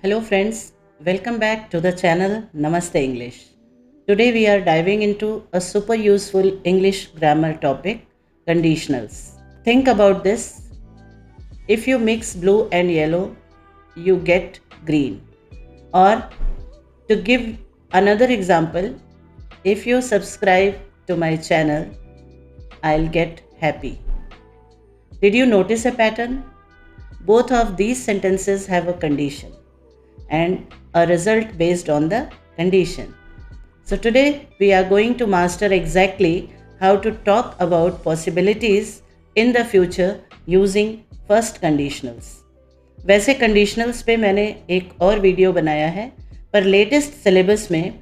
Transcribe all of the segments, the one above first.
Hello friends, welcome back to the channel Namaste English. Today we are diving into a super useful English grammar topic, conditionals. Think about this. If you mix blue and yellow, you get green. Or to give another example, if you subscribe to my channel, I'll get happy. Did you notice a pattern? Both of these sentences have a condition and a result based on the condition. So today we are going to master exactly how to talk about possibilities in the future using first conditionals. वैसे conditionals पे मैंने एक और video बनाया है, पर latest syllabus में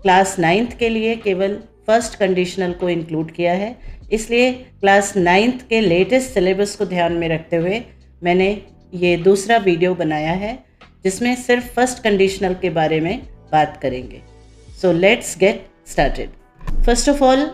class 9th के लिए केवल फर्स्ट कंडीशनल को इंक्लूड किया है, इसलिए क्लास 9th के लेटेस्ट सिलेबस को ध्यान में रखते हुए मैंने ये दूसरा वीडियो बनाया है जिसमें सिर्फ फर्स्ट कंडीशनल के बारे में बात करेंगे. So let's get started. First of all,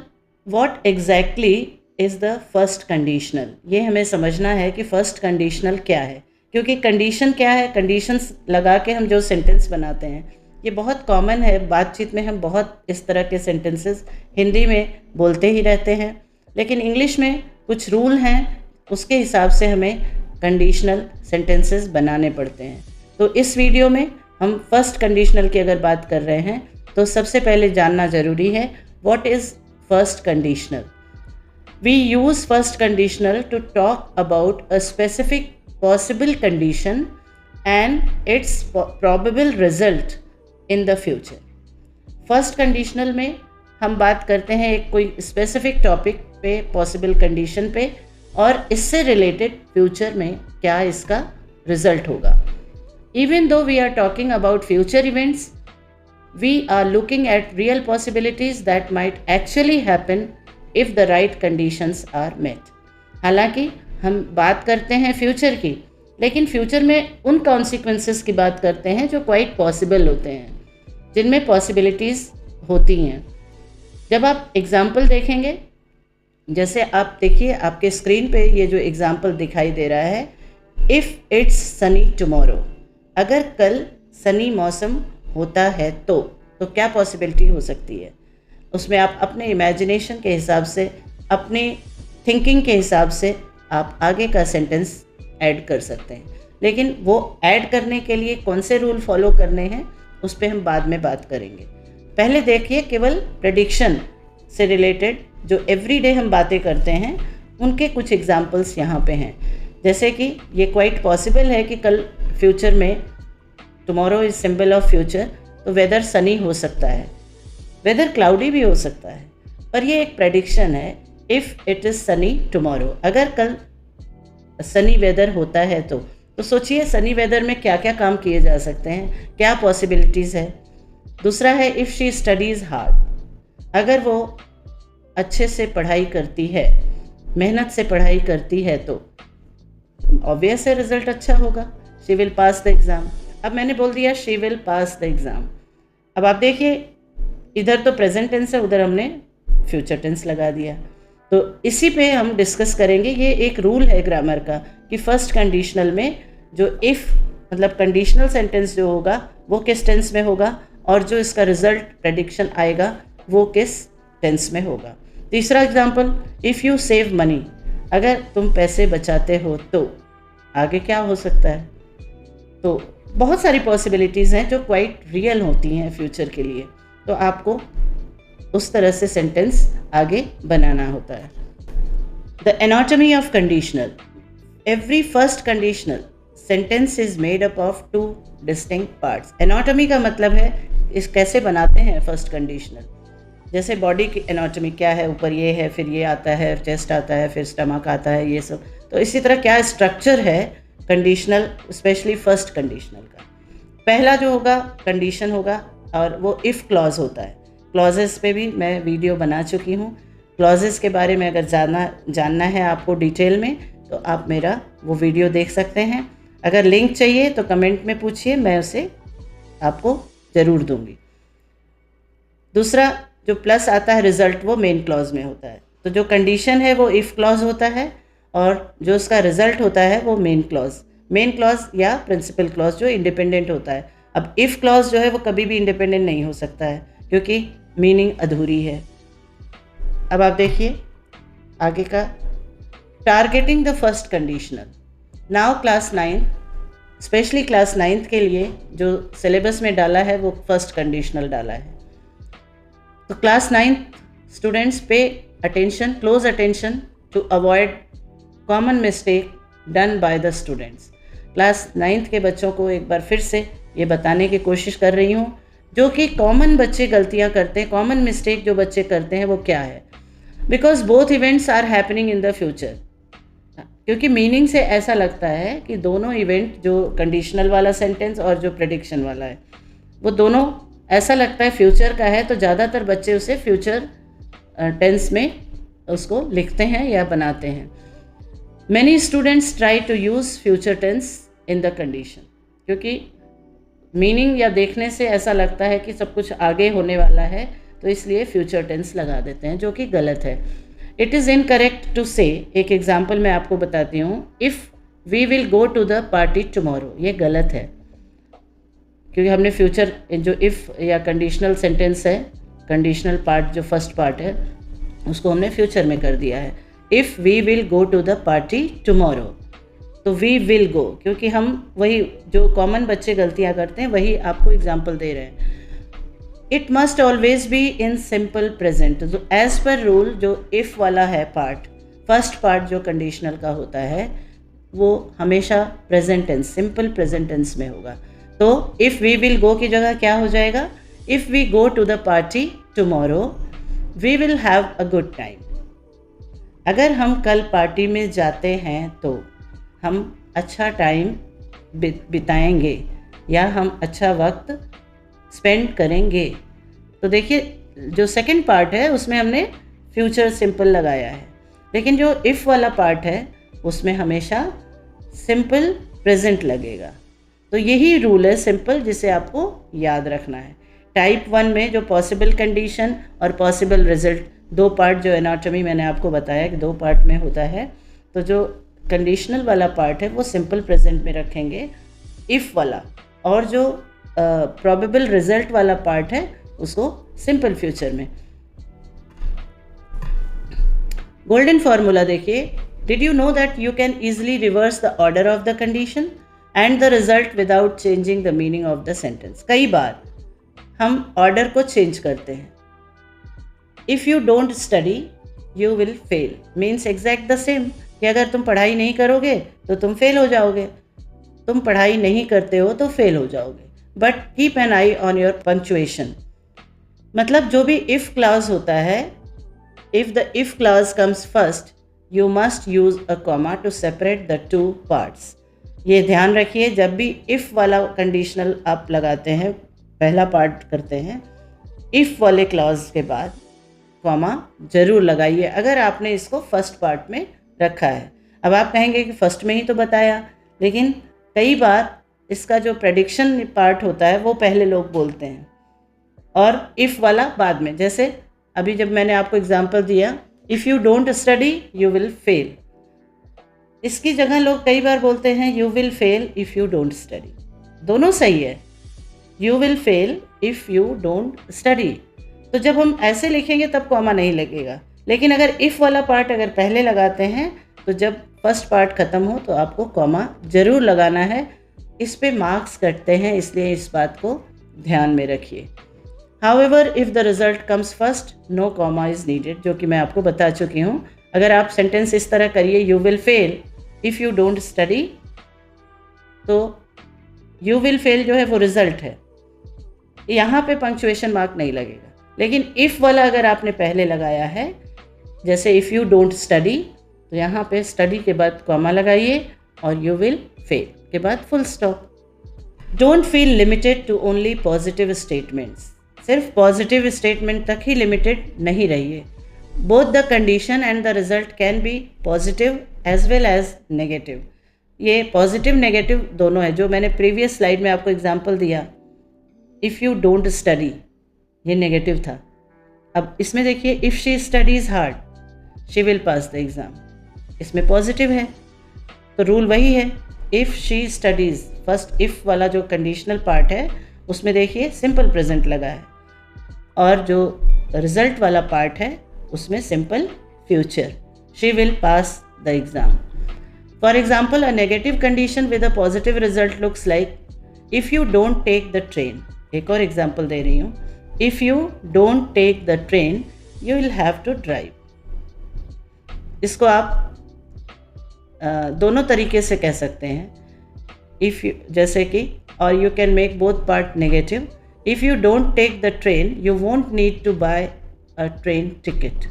what exactly is the first conditional. ये हमें समझना है कि फर्स्ट कंडीशनल क्या है, क्योंकि कंडीशन क्या है, कंडीशंस लगा के हम जो सेंटेंस बनाते हैं ये बहुत कॉमन है. बातचीत में हम बहुत इस तरह के सेंटेंसेस हिंदी में बोलते ही रहते हैं, लेकिन इंग्लिश में कुछ रूल हैं, उसके हिसाब से हमें कंडीशनल सेंटेंसेस बनाने पड़ते हैं. तो इस वीडियो में हम फर्स्ट कंडीशनल की अगर बात कर रहे हैं तो सबसे पहले जानना ज़रूरी है what is first conditional. We use first conditional to talk about a specific possible condition and its probable result in the future. First conditional में हम बात करते हैं एक कोई स्पेसिफिक टॉपिक पे, पॉसिबल कंडीशन पे, और इससे रिलेटेड फ्यूचर में क्या इसका रिजल्ट होगा. Even though we are talking about future events, we are looking at real possibilities that might actually happen if the right conditions are met. हालांकि हम बात करते हैं फ्यूचर की, लेकिन फ्यूचर में उन कॉन्सिक्वेंसेस की बात करते हैं जो क्वाइट पॉसिबल होते हैं, जिनमें पॉसिबिलिटीज़ होती हैं. जब आप एग्जाम्पल देखेंगे, जैसे आप देखिए आपके स्क्रीन पे ये जो एग्जाम्पल दिखाई दे रहा है, इफ़ इट्स सनी टुमारो, अगर कल सनी मौसम होता है तो क्या पॉसिबिलिटी हो सकती है. उसमें आप अपने इमेजिनेशन के हिसाब से, अपने थिंकिंग के हिसाब से आप आगे का सेंटेंस ऐड कर सकते हैं, लेकिन वो ऐड करने के लिए कौन से रूल फॉलो करने हैं उस पर हम बाद में बात करेंगे. पहले देखिए केवल प्रेडिक्शन से रिलेटेड जो एवरीडे हम बातें करते हैं उनके कुछ एग्जाम्पल्स यहाँ पे हैं. जैसे कि ये क्वाइट पॉसिबल है कि कल फ्यूचर में, tomorrow is symbol of future, तो वेदर सनी हो सकता है, वेदर क्लाउडी भी हो सकता है, पर ये एक प्रेडिक्शन है. If it is Sunny tomorrow, अगर कल सनी वेदर होता है तो सोचिए सनी वेदर में क्या क्या काम किए जा सकते हैं, क्या पॉसिबिलिटीज़ है. दूसरा है इफ़ शी स्टडीज़ हार्ड, अगर वो अच्छे से पढ़ाई करती है, मेहनत से पढ़ाई करती है तो ऑब्वियस है रिजल्ट अच्छा होगा, she will pass the exam. अब मैंने बोल दिया she will pass the exam. अब आप देखिए इधर तो प्रेजेंट टेंस है, उधर हमने फ्यूचर टेंस लगा दिया. तो इसी पे हम डिस्कस करेंगे. ये एक रूल है ग्रामर का कि फर्स्ट कंडीशनल में जो इफ़ मतलब कंडीशनल सेंटेंस जो होगा वो किस टेंस में होगा, और जो इसका रिजल्ट प्रेडिक्शन आएगा वो किस टेंस में होगा. तीसरा example, if you save money, अगर तुम पैसे बचाते हो तो आगे क्या हो सकता है. तो बहुत सारी पॉसिबिलिटीज़ हैं जो क्वाइट रियल होती हैं फ्यूचर के लिए, तो आपको उस तरह से सेंटेंस आगे बनाना होता है. The anatomy of conditional. Every first conditional sentence is made up of 2 distinct parts. Anatomy का मतलब है इस कैसे बनाते हैं फर्स्ट कंडीशनल. जैसे बॉडी की एनाटॉमी क्या है, ऊपर ये है, फिर ये आता है, चेस्ट आता है, फिर स्टमक आता है, ये सब. तो इसी तरह क्या स्ट्रक्चर है कंडीशनल, स्पेशली फर्स्ट कंडीशनल का. पहला जो होगा कंडीशन होगा और वो इफ़ क्लॉज होता है. क्लॉजेस पे भी मैं वीडियो बना चुकी हूँ. क्लॉजेस के बारे में अगर जानना है आपको डिटेल में तो आप मेरा वो वीडियो देख सकते हैं. अगर लिंक चाहिए तो कमेंट में पूछिए, मैं उसे आपको ज़रूर दूँगी. दूसरा जो प्लस आता है रिज़ल्ट, वो मेन क्लॉज में होता है. तो जो कंडीशन है वो इफ़ क्लॉज होता है और जो उसका रिज़ल्ट होता है वो मेन क्लॉज. मेन क्लॉज या प्रिंसिपल क्लॉज जो इंडिपेंडेंट होता है। अब इफ़ क्लॉज जो है वो कभी भी इंडिपेंडेंट नहीं हो सकता है क्योंकि मीनिंग अधूरी है। अब आप देखिए आगे का, targeting the first conditional. Now class 9, specially class 9th के लिए जो सिलेबस में डाला है वो फर्स्ट कंडीशनल डाला है। तो class 9th students pay attention, close attention to avoid common mistake done by the students. Class 9th के बच्चों को एक बार फिर से ये बताने की कोशिश कर रही हूँ जो कि कॉमन बच्चे गलतियाँ करते हैं, कॉमन मिस्टेक जो बच्चे करते हैं वो क्या है। Because both events are happening in the future. क्योंकि मीनिंग से ऐसा लगता है कि दोनों इवेंट, जो कंडीशनल वाला सेंटेंस और जो प्रेडिक्शन वाला है, वो दोनों ऐसा लगता है फ्यूचर का है, तो ज़्यादातर बच्चे उसे फ्यूचर टेंस में उसको लिखते हैं या बनाते हैं। Many students try to use future tense in the condition, क्योंकि मीनिंग या देखने से ऐसा लगता है कि सब कुछ आगे होने वाला है, तो इसलिए फ्यूचर टेंस लगा देते हैं, जो कि गलत है। इट इज़ इनकरेक्ट टू से, एक एग्जाम्पल मैं आपको बताती हूँ, if we will go to the party tomorrow, ये गलत है क्योंकि हमने फ्यूचर जो इफ़ या कंडीशनल सेंटेंस है, कंडीशनल पार्ट जो फर्स्ट पार्ट है उसको हमने फ्यूचर में कर दिया है। If we will go to the party tomorrow, तो वी विल गो, क्योंकि हम वही जो कॉमन बच्चे गलतियाँ करते हैं वही आपको एग्जाम्पल दे रहे हैं। It must always be in simple present, जो एज पर रूल जो इफ़ वाला है पार्ट, फर्स्ट पार्ट जो कंडीशनल का होता है वो हमेशा present tense, simple present tense में होगा। तो इफ़ वी विल गो की जगह क्या हो जाएगा, if we go to the party tomorrow we will have a good time. अगर हम कल पार्टी में जाते हैं तो हम अच्छा टाइम बिताएंगे या हम अच्छा वक्त स्पेंड करेंगे। तो देखिए जो सेकंड पार्ट है उसमें हमने फ्यूचर सिंपल लगाया है, लेकिन जो इफ़ वाला पार्ट है उसमें हमेशा सिंपल प्रेजेंट लगेगा। तो यही रूल है सिंपल, जिसे आपको याद रखना है। टाइप 1 में जो पॉसिबल कंडीशन और पॉसिबल रिजल्ट, दो पार्ट जो एनाटॉमी मैंने आपको बताया कि दो पार्ट में होता है, तो जो कंडीशनल वाला पार्ट है वो सिंपल प्रेजेंट में रखेंगे इफ़ वाला, और जो प्रोबेबल रिजल्ट वाला पार्ट है उसको सिंपल फ्यूचर में। गोल्डन फॉर्मूला देखिए, did you know that you can easily reverse the order of the condition and the result without changing the meaning of the sentence. कई बार हम ऑर्डर को change करते हैं। If you don't study you will fail means exact the same, कि अगर तुम पढ़ाई नहीं करोगे तो तुम फेल हो जाओगे, तुम पढ़ाई नहीं करते हो तो फेल हो जाओगे। But keep an I on your punctuation, मतलब जो भी इफ़ क्लॉज होता है, if the if clause comes first you must use a comma two separate the two parts. ये ध्यान रखिए, जब भी इफ़ वाला कंडीशनल आप लगाते हैं, पहला पार्ट करते हैं, इफ़ वाले क्लॉज के बाद कॉमा जरूर लगाइए अगर आपने इसको फर्स्ट पार्ट में रखा है। अब आप कहेंगे कि फर्स्ट में ही तो बताया, लेकिन कई बार इसका जो प्रेडिक्शन पार्ट होता है वो पहले लोग बोलते हैं और इफ़ वाला बाद में। जैसे अभी जब मैंने आपको एग्जांपल दिया, if you don't study you will fail, इसकी जगह लोग कई बार बोलते हैं you will fail if you don't study. दोनों सही है, you will fail if you don't study, तो जब हम ऐसे लिखेंगे तब कॉमा नहीं लगेगा। लेकिन अगर इफ़ वाला पार्ट अगर पहले लगाते हैं तो जब फर्स्ट पार्ट ख़त्म हो तो आपको कॉमा ज़रूर लगाना है। इस पे मार्क्स कटते हैं, इसलिए इस बात को ध्यान में रखिए। However if the result comes first no comma is needed, जो कि मैं आपको बता चुकी हूँ। अगर आप सेंटेंस इस तरह करिए, you will fail if you don't study, तो यू विल फेल जो है वो रिज़ल्ट है, यहाँ पे पंक्चुएशन मार्क नहीं लगेगा। लेकिन इफ़ वाला अगर आपने पहले लगाया है, जैसे इफ़ यू डोंट स्टडी, तो यहाँ पे स्टडी के बाद कॉमा लगाइए और यू विल फेल के बाद full stop. Don't feel limited to only positive statements, सिर्फ पॉजिटिव स्टेटमेंट तक ही लिमिटेड नहीं रहिए। Both the condition and the result can be positive as well as negative. ये पॉजिटिव नेगेटिव दोनों है। जो मैंने प्रीवियस स्लाइड में आपको एग्जांपल दिया, इफ़ यू डोंट स्टडी, ये नेगेटिव था। अब इसमें देखिए, if she studies hard she will pass the exam, इसमें पॉजिटिव है। तो रूल वही है, if she studies, first if वाला जो कंडीशनल पार्ट है उसमें देखिए सिंपल प्रेजेंट लगा है, और जो रिजल्ट वाला पार्ट है उसमें simple future, she will pass the exam. For example, a negative condition with a positive result looks like if you don't take the train. एक और एग्जाम्पल दे रही हूँ. If you don't take the train you will have to drive. इसको आप दोनों तरीके से कह सकते हैं. इफ़ यू, जैसे कि, और you can make both part negative. If you don't take the train you won't need to buy a train ticket.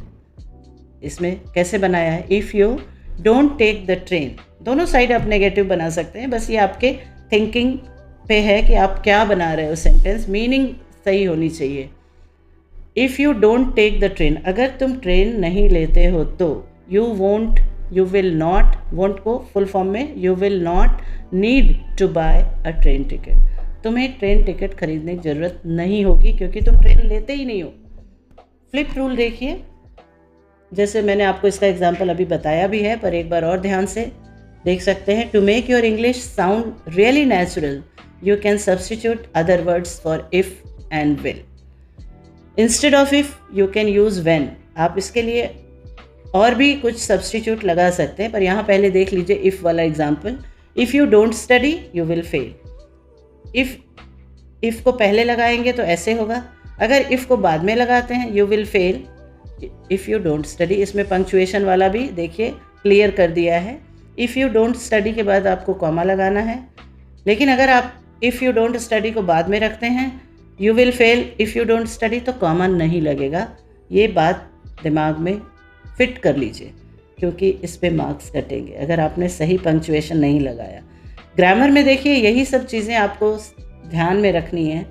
इसमें कैसे बनाया है? If you don't take the train, दोनों साइड आप नेगेटिव बना सकते हैं. बस ये आपके थिंकिंग पे है कि आप क्या बना रहे हो सेंटेंस, मीनिंग सही होनी चाहिए. If you don't take the train, अगर तुम ट्रेन नहीं लेते हो तो you won't, you will not, won't को फुल फॉर्म में you will not need to buy a train ticket. तुम्हें ट्रेन टिकट खरीदने की ज़रूरत नहीं होगी क्योंकि तुम ट्रेन लेते ही नहीं हो. फ्लिप रूल देखिए, जैसे मैंने आपको इसका एग्जाम्पल अभी बताया भी है, पर एक बार और ध्यान से देख सकते हैं. To make your English sound really natural you can substitute other words for if and will. Instead of if you can use when. आप इसके लिए और भी कुछ सब्सटीट्यूट लगा सकते हैं, पर यहाँ पहले देख लीजिए इफ़ वाला example. If you don't study you will fail. If को पहले लगाएंगे तो ऐसे होगा. अगर इफ़ को बाद में लगाते हैं you will fail if you don't study. इसमें पंक्चुएशन वाला भी देखिए क्लियर कर दिया है. इफ़ यू डोंट स्टडी के बाद आपको कॉमा लगाना है. लेकिन अगर आप इफ़ यू डोंट स्टडी को बाद में रखते हैं, you will fail if you don't study, तो कॉमा नहीं लगेगा. ये बात दिमाग में फिट कर लीजिए क्योंकि इस पे मार्क्स कटेंगे अगर आपने सही पंक्चुएशन नहीं लगाया. ग्रामर में देखिए यही सब चीज़ें आपको ध्यान में रखनी है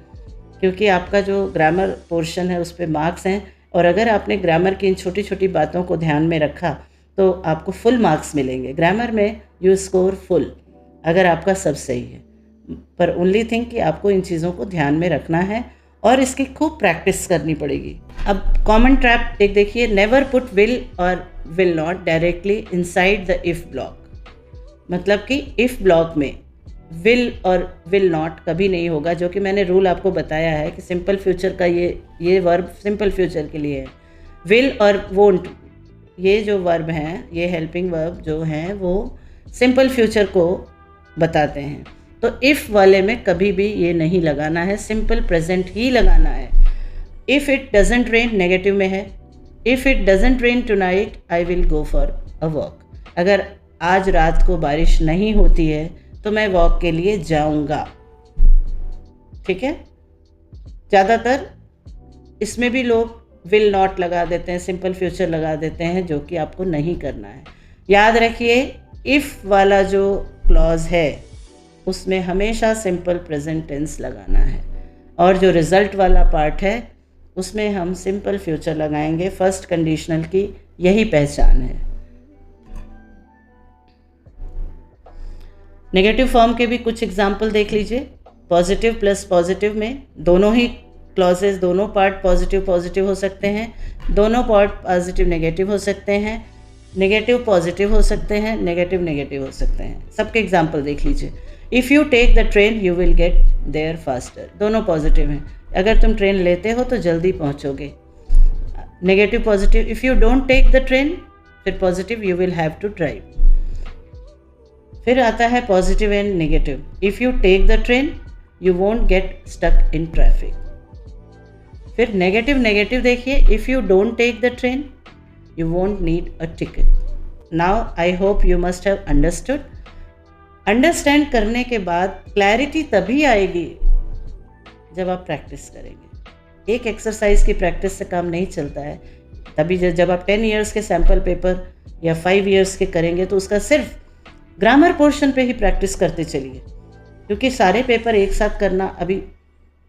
क्योंकि आपका जो ग्रामर पोर्शन है उस पर मार्क्स हैं, और अगर आपने ग्रामर की इन छोटी छोटी बातों को ध्यान में रखा तो आपको फुल मार्क्स मिलेंगे. ग्रामर में यू स्कोर फुल अगर आपका सब सही है, पर ओनली थिंग कि आपको इन चीज़ों को ध्यान में रखना है और इसकी खूब प्रैक्टिस करनी पड़ेगी. अब कॉमन ट्रैप एक देखिए, नेवर पुट विल और will not directly inside the if block. मतलब कि इफ़ ब्लॉक में विल और विल नॉट कभी नहीं होगा, जो कि मैंने रूल आपको बताया है कि सिंपल फ्यूचर का ये वर्ब सिंपल फ्यूचर के लिए है. विल और वोंट ये जो वर्ब हैं, ये हेल्पिंग वर्ब जो हैं वो सिंपल फ्यूचर को बताते हैं. तो इफ़ वाले में कभी भी ये नहीं लगाना है, सिंपल प्रेजेंट ही लगाना है. If it doesn't rain negative में है. If it doesn't rain tonight I will go for a walk. अगर आज रात को बारिश नहीं होती है तो मैं वॉक के लिए जाऊंगा. ठीक है. ज़्यादातर इसमें भी लोग विल नॉट लगा देते हैं, सिंपल फ्यूचर लगा देते हैं, जो कि आपको नहीं करना है. याद रखिए इफ़ वाला जो क्लॉज है उसमें हमेशा सिंपल प्रेजेंट टेंस लगाना है, और जो रिज़ल्ट वाला पार्ट है उसमें हम सिंपल फ्यूचर लगाएंगे. फर्स्ट कंडीशनल की यही पहचान है. नेगेटिव फॉर्म के भी कुछ एग्जाम्पल देख लीजिए. पॉजिटिव प्लस पॉजिटिव में दोनों ही क्लॉजेज, दोनों पार्ट पॉजिटिव पॉजिटिव हो सकते हैं, दोनों पार्ट पॉजिटिव नेगेटिव हो सकते हैं, नेगेटिव पॉजिटिव हो सकते हैं, नेगेटिव नेगेटिव हो सकते हैं. सबके एग्जाम्पल देख लीजिए. If you take the train you will get there faster. दोनों पॉजिटिव हैं. अगर तुम ट्रेन लेते हो तो जल्दी पहुंचोगे. Negative positive. If you don't take the train, फिर positive you will have to drive. फिर आता है positive and negative. If you take the train you won't get stuck in traffic. फिर नेगेटिव नेगेटिव देखिए. If you don't take the train you won't need a ticket. Now I hope you must have understood. Understand करने के बाद clarity तभी आएगी जब आप practice करेंगे. एक एक्सरसाइज की प्रैक्टिस से काम नहीं चलता है. तभी जब आप 10 इयर्स के सैम्पल पेपर या 5 इयर्स के करेंगे तो उसका सिर्फ ग्रामर पोर्शन पे ही प्रैक्टिस करते चलिए, क्योंकि सारे पेपर एक साथ करना अभी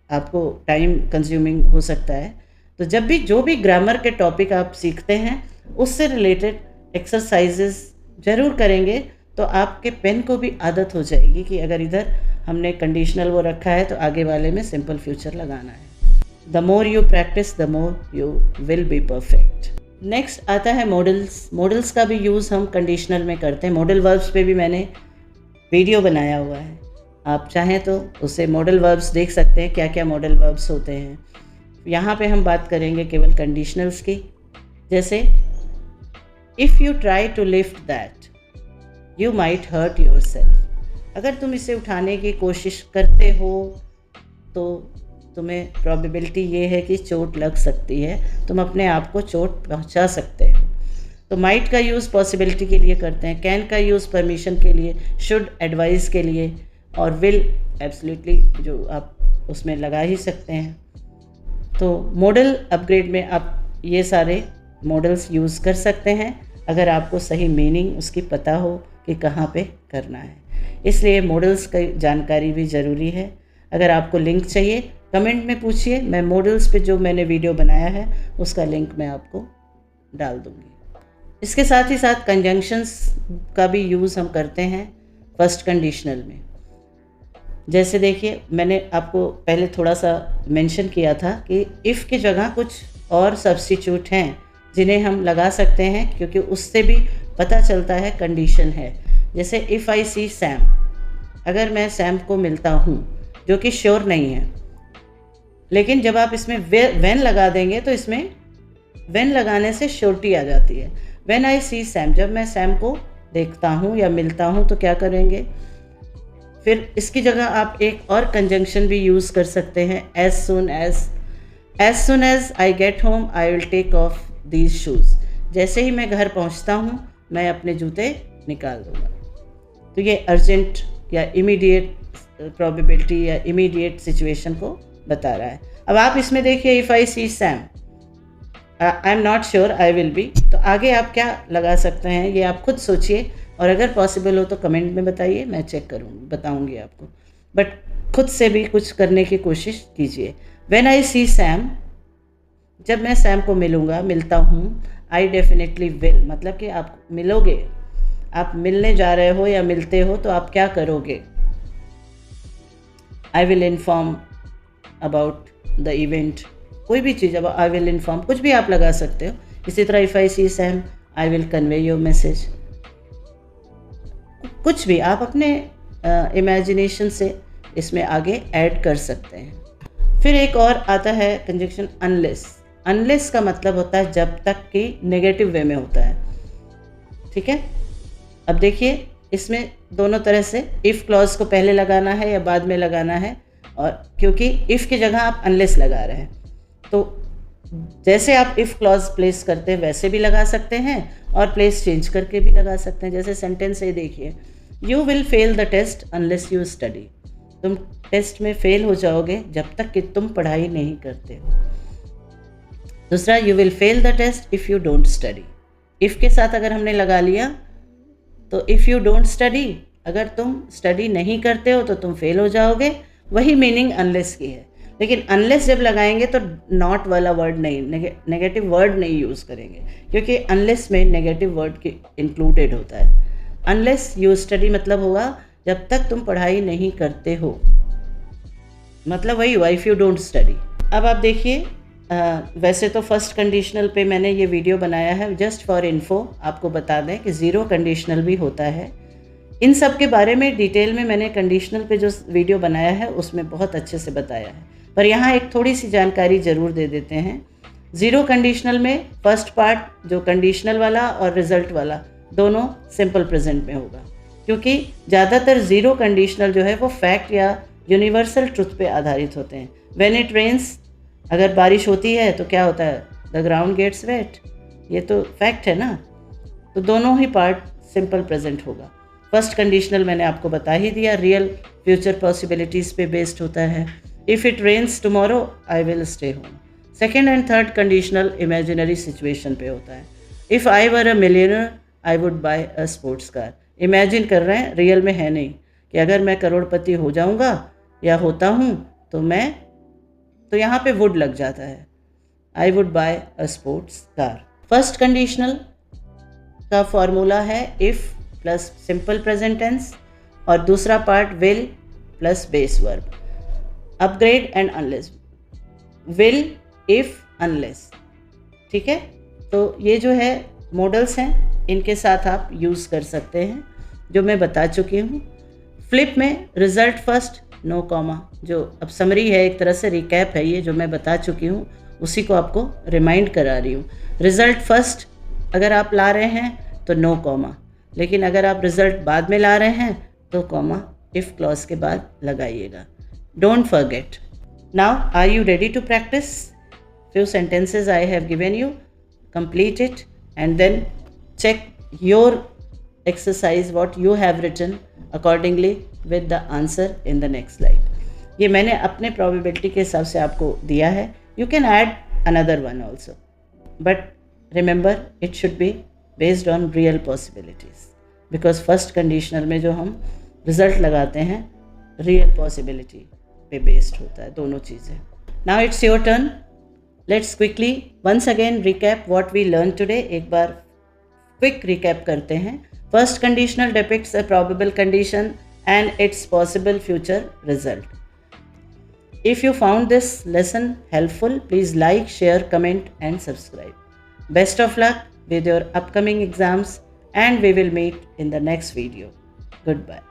आपको टाइम कंज्यूमिंग हो सकता है. तो जब भी जो भी ग्रामर के टॉपिक आप सीखते हैं उससे रिलेटेड एक्सरसाइजेस ज़रूर करेंगे तो आपके पेन को भी आदत हो जाएगी कि अगर इधर हमने कंडीशनल वो रखा है तो आगे वाले में सिंपल फ्यूचर लगाना है. The more you practice the more you will be perfect. Next आता है मॉडल्स. मॉडल्स का भी यूज़ हम कंडीशनल में करते हैं. मॉडल वर्ब्स पे भी मैंने वीडियो बनाया हुआ है, आप चाहें तो उसे मॉडल वर्ब्स देख सकते हैं, क्या क्या मॉडल वर्ब्स होते हैं। यहाँ पे हम बात करेंगे केवल कंडीशनल्स की, जैसे if you try to lift that you might hurt yourself. अगर तुम इसे उठाने की कोशिश करते हो तो तुम्हें प्रोबेबिलिटी ये है कि चोट लग सकती है, तुम अपने आप को चोट पहुंचा सकते हो। तो माइट का यूज़ पॉसिबिलिटी के लिए करते हैं, कैन का यूज़ परमिशन के लिए, शुड एडवाइस के लिए, और विल एब्सोल्युटली जो आप उसमें लगा ही सकते हैं। तो मॉडल अपग्रेड में आप ये सारे मॉडल्स यूज़ कर सकते हैं अगर आपको सही मीनिंग उसकी पता हो कि कहाँ पे करना है। इसलिए मॉडल्स की जानकारी भी ज़रूरी है। अगर आपको लिंक चाहिए कमेंट में पूछिए, मैं मॉडल्स पे जो मैंने वीडियो बनाया है उसका लिंक मैं आपको डाल दूँगी। इसके साथ ही साथ कंजंक्शंस का भी यूज़ हम करते हैं फर्स्ट कंडीशनल में। जैसे देखिए, मैंने आपको पहले थोड़ा सा मेंशन किया था कि इफ़ की जगह कुछ और सब्स्टिट्यूट हैं जिन्हें हम लगा सकते हैं, क्योंकि उससे भी पता चलता है कंडीशन है। जैसे इफ़ आई सी सैम, अगर मैं सैम को मिलता हूँ, जो कि श्योर नहीं है, लेकिन जब आप इसमें व्हेन लगा देंगे तो इसमें व्हेन लगाने से श्योरिटी आ जाती है। व्हेन आई सी सैम, जब मैं सैम को देखता हूँ या मिलता हूँ तो क्या करेंगे, फिर इसकी जगह आप एक और कंजंक्शन भी यूज़ कर सकते हैं, as soon as I get home I will take off these shoes. जैसे ही मैं घर पहुँचता हूँ मैं अपने जूते निकाल दूँगा। तो ये अर्जेंट या इमीडिएट प्रोबेबिलिटी या इमीडिएट सिचुएशन को बता रहा है। अब आप इसमें देखिए, if I see Sam I am not sure I will be, तो आगे आप क्या लगा सकते हैं ये आप खुद सोचिए, और अगर पॉसिबल हो तो कमेंट में बताइए, मैं चेक करूँगी, बताऊँगी आपको। बट खुद से भी कुछ करने की कोशिश कीजिए। व्हेन आई सी सैम, जब मैं सैम को मिलता हूँ, आई डेफिनेटली विल, मतलब कि आप मिलोगे, आप मिलने जा रहे हो या मिलते हो तो आप क्या करोगे। I will inform about the event, कोई भी चीज़, अब आई विल इन्फॉर्म कुछ भी आप लगा सकते हो। इसी तरह if I see Sam I will convey your message, कुछ भी आप अपने इमेजिनेशन से इसमें आगे ऐड कर सकते हैं। फिर एक और आता है कंजंक्शन अनलेस। अनलेस का मतलब होता है जब तक कि नेगेटिव वे में होता है, ठीक है। अब देखिए, इसमें दोनों तरह से इफ़ क्लॉज को पहले लगाना है या बाद में लगाना है, और क्योंकि इफ़ की जगह आप अनलेस लगा रहे हैं, तो जैसे आप इफ़ क्लॉज प्लेस करते हैं वैसे भी लगा सकते हैं और प्लेस चेंज करके भी लगा सकते हैं। जैसे सेंटेंस है, देखिए, you will fail the test unless you study, तुम टेस्ट में फेल हो जाओगे जब तक कि तुम पढ़ाई नहीं करते हो। दूसरा, you will fail the test if you don't study, if के साथ अगर हमने लगा लिया तो इफ़ यू डोंट स्टडी, अगर तुम स्टडी नहीं करते हो तो तुम फेल हो जाओगे, वही मीनिंग अनलेस की है। लेकिन अनलेस जब लगाएंगे तो नॉट वाला वर्ड नहीं, नेगेटिव वर्ड नहीं यूज़ करेंगे, क्योंकि अनलेस में नेगेटिव वर्ड के इंक्लूडेड होता है। अनलेस यू स्टडी मतलब होगा जब तक तुम पढ़ाई नहीं करते हो, मतलब वही हुआ इफ़ यू डोंट स्टडी। अब आप देखिए, वैसे तो फर्स्ट कंडीशनल पे मैंने ये वीडियो बनाया है, जस्ट फॉर इन्फो आपको बता दें कि ज़ीरो कंडीशनल भी होता है। इन सब के बारे में डिटेल में मैंने कंडीशनल पे जो वीडियो बनाया है उसमें बहुत अच्छे से बताया है, पर यहाँ एक थोड़ी सी जानकारी ज़रूर दे देते हैं। ज़ीरो कंडीशनल में फर्स्ट पार्ट जो कंडीशनल वाला और रिज़ल्ट वाला दोनों सिंपल प्रेजेंट में होगा, क्योंकि ज़्यादातर ज़ीरो कंडीशनल जो है वो फैक्ट या यूनिवर्सल ट्रुथ पे आधारित होते हैं। व्हेन इट रेन्स, अगर बारिश होती है तो क्या होता है, द ग्राउंड गेट्स वेट, ये तो फैक्ट है ना। तो दोनों ही पार्ट सिंपल प्रेजेंट होगा। फर्स्ट कंडीशनल मैंने आपको बता ही दिया, रियल फ्यूचर पॉसिबिलिटीज़ पे बेस्ड होता है। If it rains tomorrow I will stay home. Second and third conditional imaginary situation पे होता है। If I were a millionaire I would buy a sports car, imagine कर रहे हैं, रियल में है नहीं, कि अगर मैं करोड़पति हो जाऊंगा या होता हूँ तो यहाँ पे वुड लग जाता है, I would buy a sports car. First conditional का फॉर्मूला है if plus simple present tense, और दूसरा part will plus base verb. Upgrade and unless, will, if, unless, ठीक है। तो ये जो है मॉडल्स हैं, इनके साथ आप यूज़ कर सकते हैं जो मैं बता चुकी हूँ। फ्लिप में रिजल्ट फर्स्ट, नो कॉमा, जो अब समरी है, एक तरह से रिकैप है, ये जो मैं बता चुकी हूँ उसी को आपको रिमाइंड करा रही हूँ। रिजल्ट फर्स्ट अगर आप ला रहे हैं तो नो कॉमा, लेकिन अगर आप रिजल्ट बाद में ला रहे हैं तो कॉमा इफ़ क्लॉज के बाद लगाइएगा। Don't forget. Now are you ready to practise? Few sentences I have given you, complete it and then check your exercise what you have written accordingly with the answer in the next slide. ये मैंने अपने probability के हिसाब से आपको दिया है. You can add another one also, but remember it should be based on real possibilities, because first conditional में जो हम result लगाते हैं real possibility पे based होता है दोनों चीज़ें. Now it's your turn. Let's quickly once again recap what we learned today. एक बार quick recap करते हैं. First conditional depicts a probable condition and its possible future result. If you found this lesson helpful, please like, share, comment and subscribe. Best of luck with your upcoming exams and we will meet in the next video. Goodbye.